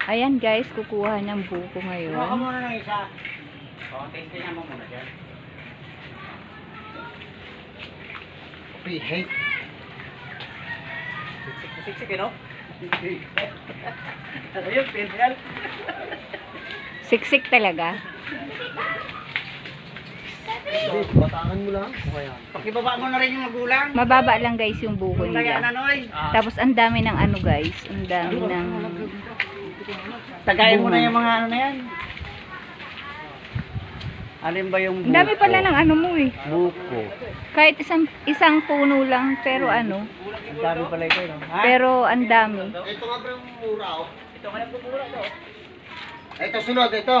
Ayan guys, kukuha ng buko ngayon. Kuha ka muna ng isa. O, tingnan mo muna dyan. Hate. Siksik, no? Ano yun, pencil? Siksik talaga. Batangan mo lang. Okay yan. Pakibaba mo na rin yung magulang. Mababa lang guys yung buko Yung lagyan nila. na noy. Tapos ang dami ng ano guys, ang dami ng Tagayin mo na bunga. yung mga ano na yan. Alin ba yung buko? Ang dami pala ng ano mo eh. Buko. Kahit isang puno lang pero ano, Ang dami pala ito, no? Ha? pero ang dami. Ito nga ba yung mura, oh? Ito ka lang bumura to. Ito sunod, ito.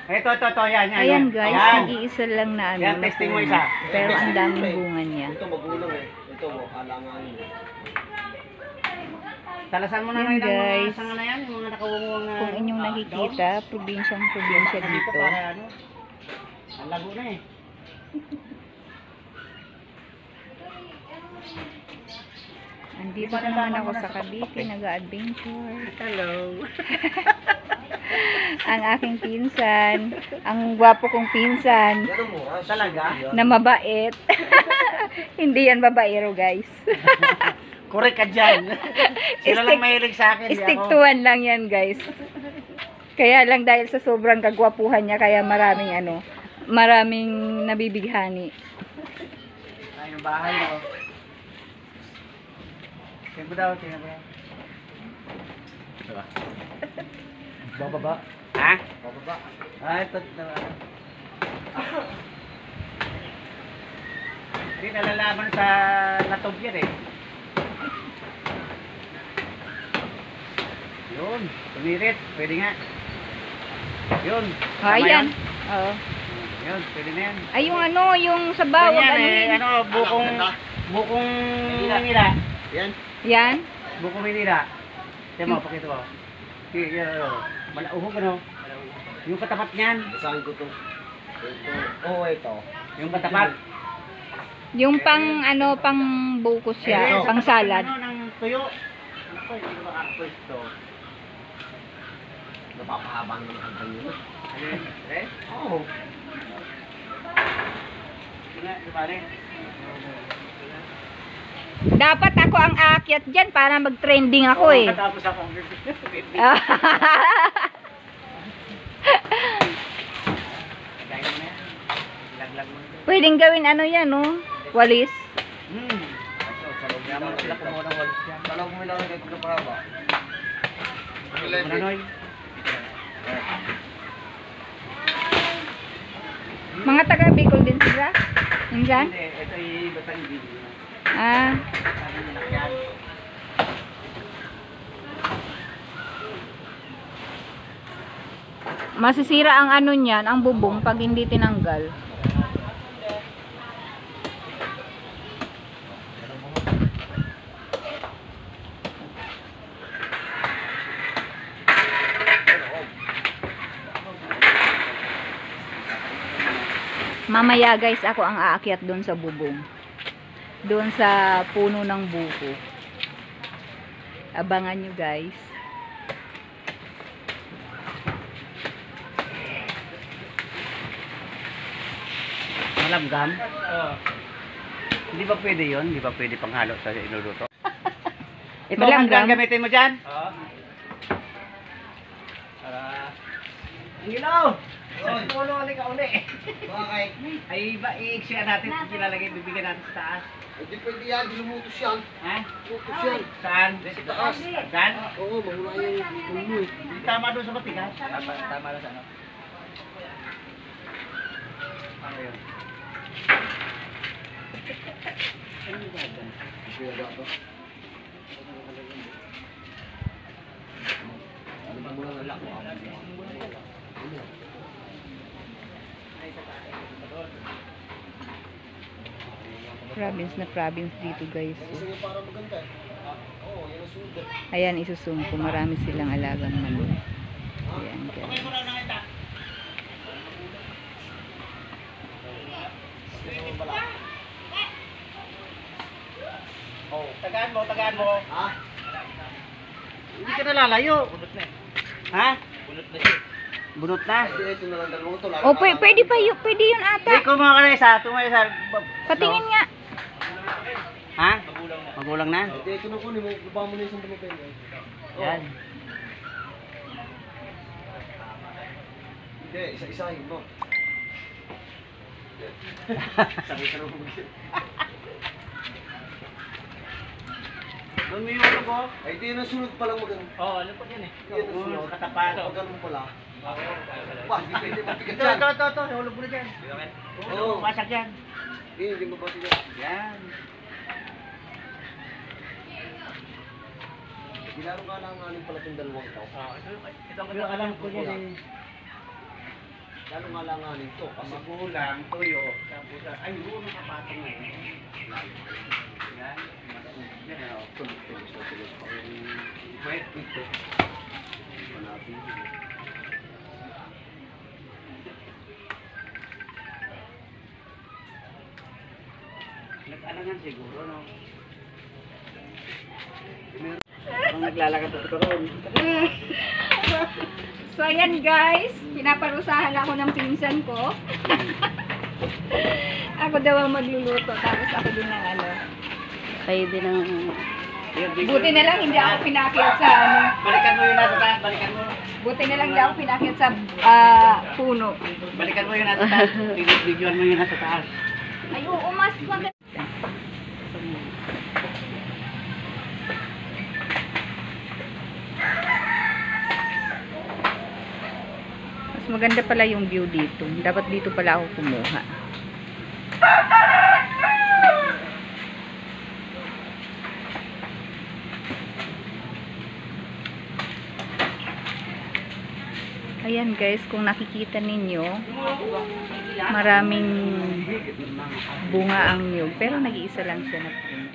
Ito, yan. Ayan guys, Yan. nag-iisa lang na ano. Yan, na testing mo puno. isa. Pero ang daming bunga niya. Ito magulang eh. Ito, alanganin. Talasan mo na Yan, rin ang mga guys. sanga na yan, yung mga nakawawang na... Kung inyong nakikita, probinsya dito. Para ano? Ang lago na eh. Andito na naman ako sa Cavite, nag-adventure. Hello. Ang aking pinsan, ang gwapo kong pinsan, Yan ang mura. Talaga? na mabait. Hindi yan babaero guys. Correct ka dyan. Sila lang mahilig sa akin. di Stick ako. to one lang yan guys. Kaya lang dahil sa sobrang kagwapuhan niya, kaya maraming nabibighani. Ay, yung bahay mo. Tingnan mo daw, tingnan mo. Bababa. Ha? Bababa. Ah, ito. Hindi nalalaman sa latob yan eh. Yun, tumirit. Pwede nga. Yun. Tama Ayan. yun? Oo. Yun, pwede na yan. Ay, yung ano, yung sabaw, Yan ano eh, yun? ano, bukong Manila. Yan. Yan? Bukong Manila. Tiyan mo, pakita mo. Malauhog ano? Yung katapat niyan. Saan ko to? Ito. Oh, ito. Yung katapat. Yung pang, ano, pang buko siya, pang salad. Ano, ng tuyo. Ako, hindi ba kakapwesto? Napapahabang naman ang kanyo. Ano yun? Eh? Oo. Sige nga, di pare. Dapat ako ang aakyat dyan para mag-trending ako eh. Katapos ako. Lagay mo na yan. Laglag mo na ito. Pwedeng gawin ano yan, no? Walis. Kaya mo na sila kumuha ng walis yan. Kala ko may lalagay ko na para ba? Mananoy. Mga taga Bicol din sila. Minsan? Hindi, ito yung Batanggin. Ah, Sabi nila yan. masisira ang ano niyan, ang bubong pag hindi tinanggal. Mamaya guys, ako ang aakyat doon sa bubong. Doon sa puno ng buko. Abangan nyo guys. Malamgam? Oo. Hindi ba pwede yun? Hindi ba pwede panghalo sa inuluto? Ito ang Malamgam? gamitin mo dyan? Oo. Ang ilaw! Sa pulo ulit ka uli. Bakit? Ay ba, i-share natin, ilalagay, bibigyan natin sa taas. Hindi pwede yan. Lumutos yan. Ha? Lumutos yan. Saan? Sa taas. Saan? Oo, mahula yung ulo eh. Hindi tama doon sa matigas. Tama doon sa ano? Ano yun? Kaya ba? Ano ba mula nalak mo? Province na province dito guys. Kasi para maganda eh. Oo, yan ang sugat. Ayan, isusum ko. Marami silang alagang manok. Ayan guys. Okay, muna na kita. Oh, tagaan mo, tagaan mo. Ha? Hindi ka ito lalayo? Ha? Bunot na. Ito na lang dalawang to. O, pwede pa yun, pwede yun ata. Hindi ko mga kalesa. Tumalisa. Patingin nga. Ha? Magulang na? Ito na kunin mo. Baba mo na yung sandalo pen. Yan. Hindi, isa-isahin mo. Sabi ka naman mo. Doon mo yung ano ko? Ay, ito yun ang sunod palang maganda. Oo, ano po yan eh. Yan ang sunod. Katapat. Pag ganun pala. Wah, hindi pwede mabigat Ito, yan. ito. Nahulog mo na dyan. Oo, pasag yan. Hindi mo ba sila? Yan. Kilaro ka lang aning pala itong dalawang to. Ito ang alam ko yan eh. Lalo nga lang aning to. Kasi Magulang, tuyo. Tapos, ay, yun ang kapatong na yun. Yan. Yan, oh. tulos na tulos pa rin. Wait, ito. Manapin. Nag-alangan siguro, no? Parang naglalakad ito ron. So, ayan guys. Pinaparusahan ako ng pinsan ko. Ako daw ang magluluto. Tapos ako din ng ano. Kayo din ang... Buti na lang hindi ako pinakyat sa ano. Balikan mo yung nasa taas, balikan mo. Buti na lang hindi ako pinakyat sa puno. Balikan mo yung nasa taas. Videoan mo yung nasa taas. Ay, oo, mas maganda. Mas maganda pala yung view dito. Dapat dito pala ako kumuha. Ayan guys, kung nakikita ninyo, maraming bunga ang niyog. Pero nag-iisa lang siya na puno.